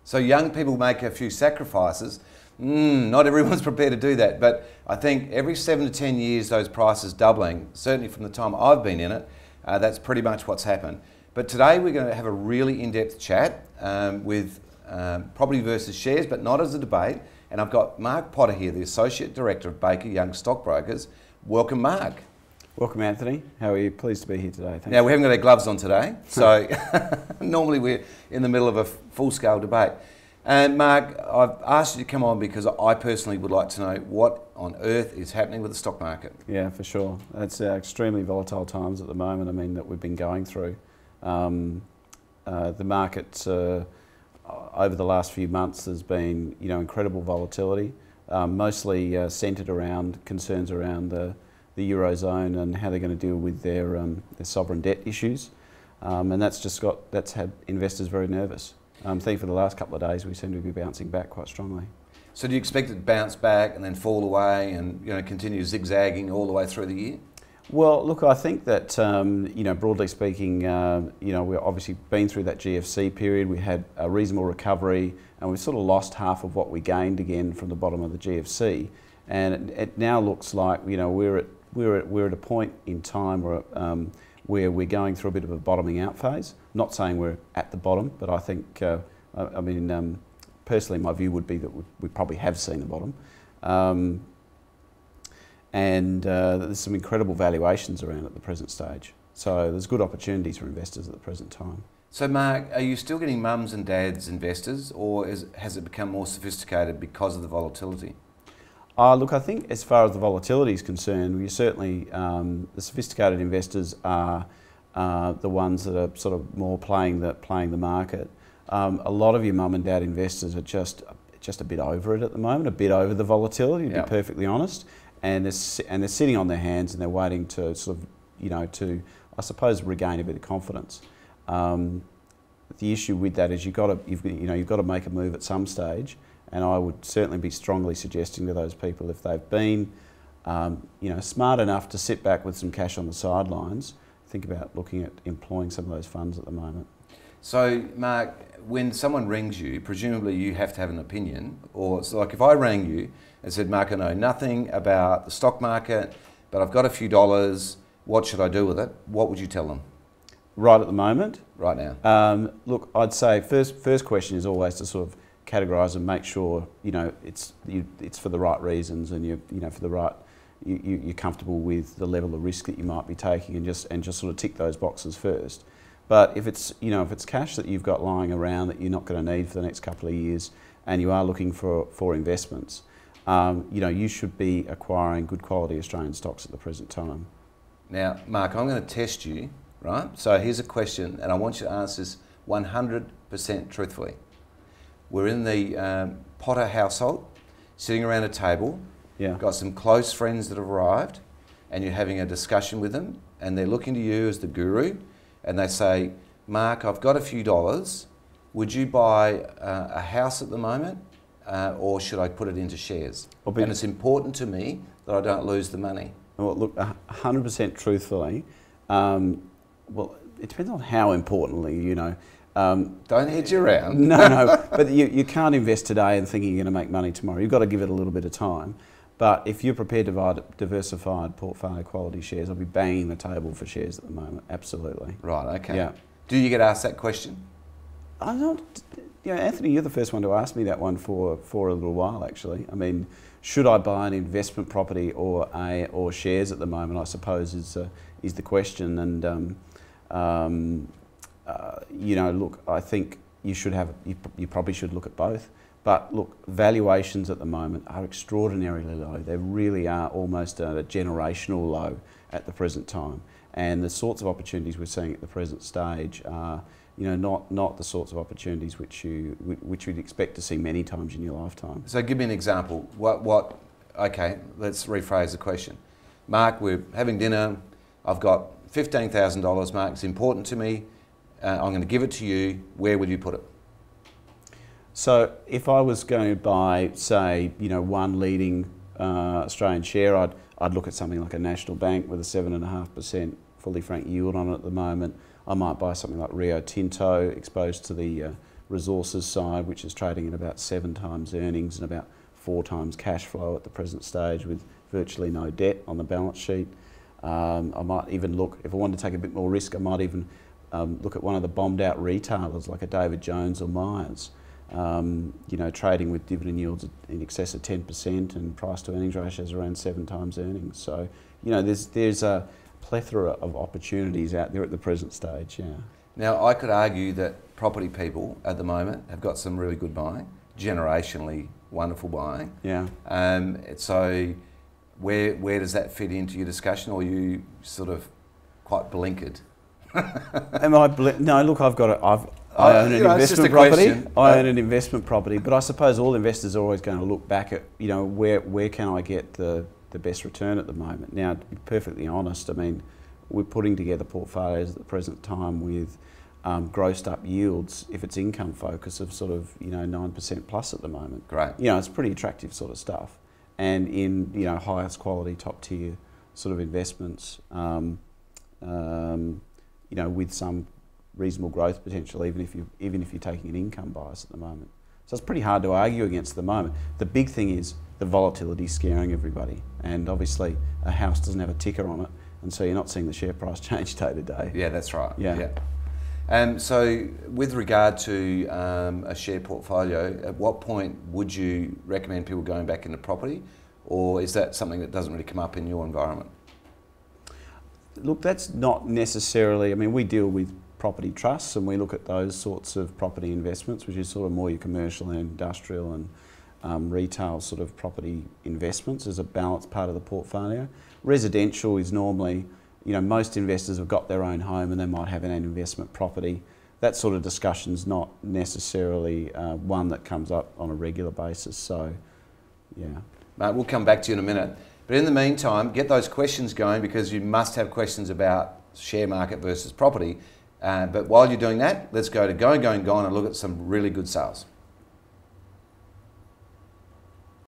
So young people make a few sacrifices. Not everyone's prepared to do that, but I think every 7 to 10 years those prices doubling, certainly from the time I've been in it, that's pretty much what's happened. But today we're going to have a really in-depth chat with property versus shares, but not as a debate. And I've got Mark Potter here, the Associate Director of Baker Young Stockbrokers. Welcome, Mark. Welcome, Anthony. How are you? Pleased to be here today. Thanks. Now, we haven't got our gloves on today, so normally we're in the middle of a full-scale debate. And Mark, I've asked you to come on because I personally would like to know what on earth is happening with the stock market. Yeah, for sure. It's extremely volatile times at the moment, that we've been going through. The market over the last few months has been, incredible volatility, mostly centred around concerns around the Eurozone and how they're going to deal with their sovereign debt issues. And that's had investors very nervous. I think for the last couple of days we seem to be bouncing back quite strongly. So do you expect it to bounce back and then fall away and continue zigzagging all the way through the year? Well, look, I think that broadly speaking, we've obviously been through that GFC period. We had a reasonable recovery, and we've sort of lost half of what we gained again from the bottom of the GFC. And it now looks like we're at a point in time where we're going through a bit of a bottoming out phase. Not saying we're at the bottom, but I think, personally my view would be that we probably have seen the bottom. There's some incredible valuations around at the present stage. So there's good opportunities for investors at the present time. So Mark, are you still getting mums and dads investors, or has it become more sophisticated because of the volatility? Look, I think as far as the volatility is concerned, we certainly, the sophisticated investors are the ones that are sort of more playing the market. A lot of your mum and dad investors are just a bit over it at the moment, a bit over the volatility, to be perfectly honest. And they're sitting on their hands and they're waiting to sort of, to, I suppose, regain a bit of confidence. The issue with that is you've got to make a move at some stage. And I would certainly be strongly suggesting to those people, if they've been, smart enough to sit back with some cash on the sidelines, think about looking at employing some of those funds at the moment. So, Mark, when someone rings you, presumably you have to have an opinion, or it's like if I rang you and said, Mark, I know nothing about the stock market, but I've got a few dollars, what should I do with it? What would you tell them? Right at the moment? Right now. Look, I'd say first question is always to sort of categorise and make sure it's for the right reasons, and you're comfortable with the level of risk that you might be taking, and just sort of tick those boxes first. But if it's cash that you've got lying around that you're not going to need for the next couple of years, and you are looking for investments, you should be acquiring good quality Australian stocks at the present time. Now, Mark, I'm going to test you, right? So here's a question, and I want you to answer this 100% truthfully. We're in the Potter household, sitting around a table, got some close friends that have arrived, and you're having a discussion with them, and they're looking to you as the guru, and they say, Mark, I've got a few dollars, would you buy a house at the moment, or should I put it into shares? And it's important to me that I don't lose the money. Well, look, 100% truthfully, well, it depends on how importantly, don't hedge around. No, but you can't invest today and thinking you're going to make money tomorrow. You've got to give it a little bit of time. But if you're prepared to buy diversified portfolio quality shares, I'll be banging the table for shares at the moment, absolutely. Right, okay. Yeah. Do you get asked that question? I'm not, Anthony, you're the first one to ask me that one for a little while, actually. I mean, should I buy an investment property or shares at the moment, I suppose is the question. And look, I think you probably should look at both. But look, valuations at the moment are extraordinarily low. They really are almost at a generational low at the present time. And the sorts of opportunities we're seeing at the present stage are, not the sorts of opportunities which you'd expect to see many times in your lifetime. So give me an example. Okay, let's rephrase the question. Mark, we're having dinner. I've got $15,000, Mark. It's important to me. I'm going to give it to you. Where would you put it? So if I was going to buy, say, one leading Australian share, I'd look at something like a national bank with a 7.5% fully franked yield on it at the moment. I might buy something like Rio Tinto, exposed to the resources side, which is trading at about 7 times earnings and about 4 times cash flow at the present stage with virtually no debt on the balance sheet. I might even look, if I wanted to take a bit more risk, I might even look at one of the bombed out retailers like a David Jones or Myers, you know, trading with dividend yields in excess of 10% and price to earnings ratios around 7 times earnings. So, you know, there's a plethora of opportunities out there at the present stage, yeah. Now, I could argue that property people at the moment have got some really good buying, generationally wonderful buying. Yeah. So where does that fit into your discussion, or are you sort of quite blinkered? No, look, I own an investment property. I own an investment property, but I suppose all investors are always going to look back at, you know, where can I get the best return at the moment. Now, to be perfectly honest, I mean, we're putting together portfolios at the present time with grossed up yields, if it's income focus, of sort of, you know, 9% plus at the moment. Great. You know, it's pretty attractive sort of stuff, and in, you know, highest quality, top tier sort of investments. You know, with some reasonable growth potential, even if you're taking an income bias at the moment. So it's pretty hard to argue against at the moment. The big thing is the volatility scaring everybody, and obviously a house doesn't have a ticker on it, and so you're not seeing the share price change day to day. Yeah, that's right. Yeah. So with regard to a share portfolio, at what point would you recommend people going back into property, or is that something that doesn't really come up in your environment? Look, that's not necessarily, I mean, we deal with property trusts and we look at those sorts of property investments, which is sort of more your commercial and industrial and retail sort of property investments as a balanced part of the portfolio. Residential is normally, you know, most investors have got their own home and they might have an investment property. That sort of discussion's not necessarily one that comes up on a regular basis, so yeah. Mate, we'll come back to you in a minute. But in the meantime, get those questions going, because you must have questions about share market versus property. But while you're doing that, let's go to Gone and look at some really good sales.